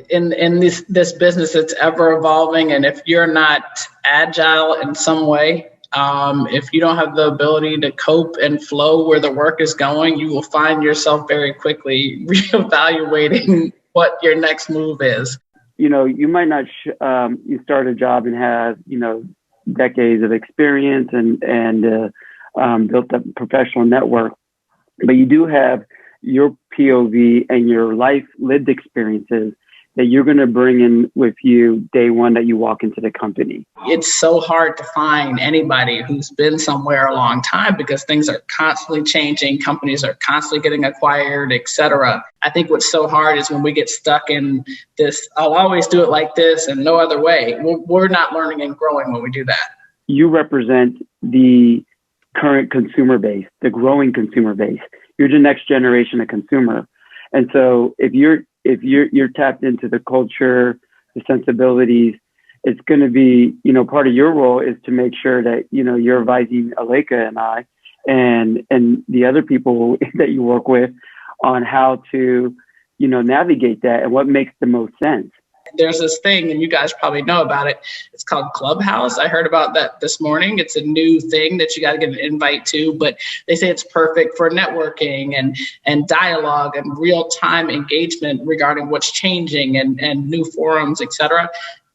in this business, it's ever evolving. And if you're not agile in some way, if you don't have the ability to cope and flow where the work is going, you will find yourself very quickly reevaluating what your next move is. You might not, you start a job and have, decades of experience and built up a professional network, but you do have your POV and your life lived experiences that you're going to bring in with you day one that you walk into the company. It's so hard to find anybody who's been somewhere a long time because things are constantly changing. Companies are constantly getting acquired, et cetera. I think what's so hard is when we get stuck in this, I'll always do it like this and no other way. We're not learning and growing when we do that. You represent the current consumer base, the growing consumer base. You're the next generation of consumer. And so if you're tapped into the culture, the sensibilities, it's going to be, part of your role is to make sure that, you're advising Alaka and I and the other people that you work with on how to, navigate that and what makes the most sense. There's this thing, and you guys probably know about it. It's called Clubhouse. I heard about that this morning. It's a new thing that you got to get an invite to, but they say it's perfect for networking and dialogue and real-time engagement regarding what's changing and new forums, et cetera.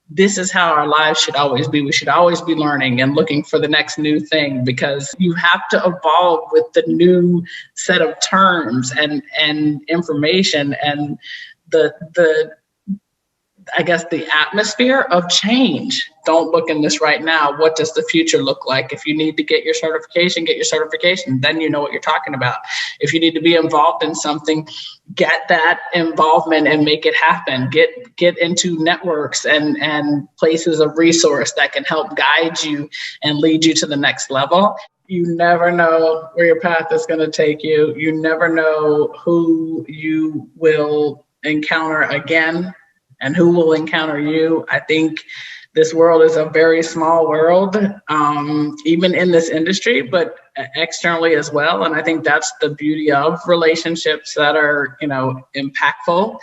This is how our lives should always be. We should always be learning and looking for the next new thing because you have to evolve with the new set of terms and information and the atmosphere of change. Don't look in this right now. What does the future look like? If you need to get your certification, get your certification. Then you know what you're talking about. If you need to be involved in something, get that involvement and make it happen. Get into networks and places of resource that can help guide you and lead you to the next level. You never know where your path is going to take you. You never know who you will encounter again and who will encounter you. I think this world is a very small world, even in this industry, but externally as well. And I think that's the beauty of relationships that are, impactful,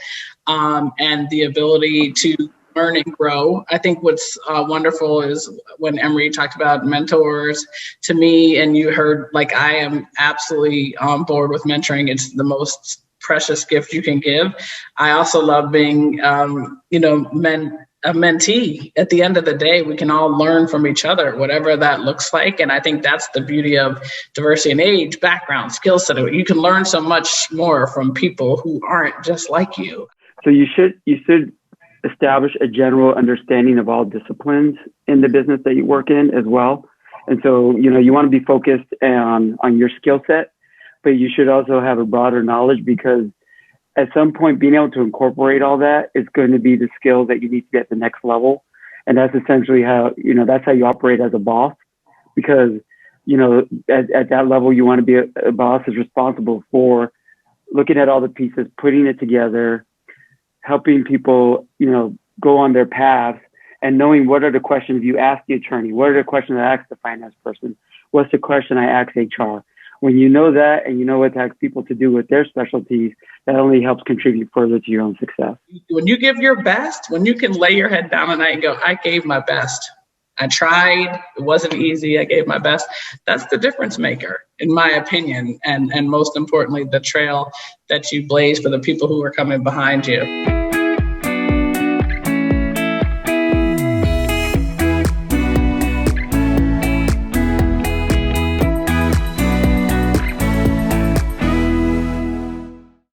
and the ability to learn and grow. I think what's wonderful is when Emory talked about mentors to me, and you heard, I am absolutely on board with mentoring. It's the most precious gift you can give. I also love being, a mentee. At the end of the day, we can all learn from each other, whatever that looks like. And I think that's the beauty of diversity in age, background, skill set. You can learn so much more from people who aren't just like you. So you should establish a general understanding of all disciplines in the business that you work in as well. And so, you want to be focused on your skill set, but you should also have a broader knowledge because at some point being able to incorporate all that is going to be the skills that you need to be at the next level. And that's essentially how, that's how you operate as a boss because, at that level, you want to be a boss is responsible for looking at all the pieces, putting it together, helping people, go on their paths and knowing what are the questions you ask the attorney, what are the questions I ask the finance person, what's the question I ask HR. When you know that and you know what to ask people to do with their specialties, that only helps contribute further to your own success. When you give your best, when you can lay your head down at night and go, I gave my best. I tried. It wasn't easy. I gave my best. That's the difference maker, in my opinion. And most importantly, the trail that you blaze for the people who are coming behind you.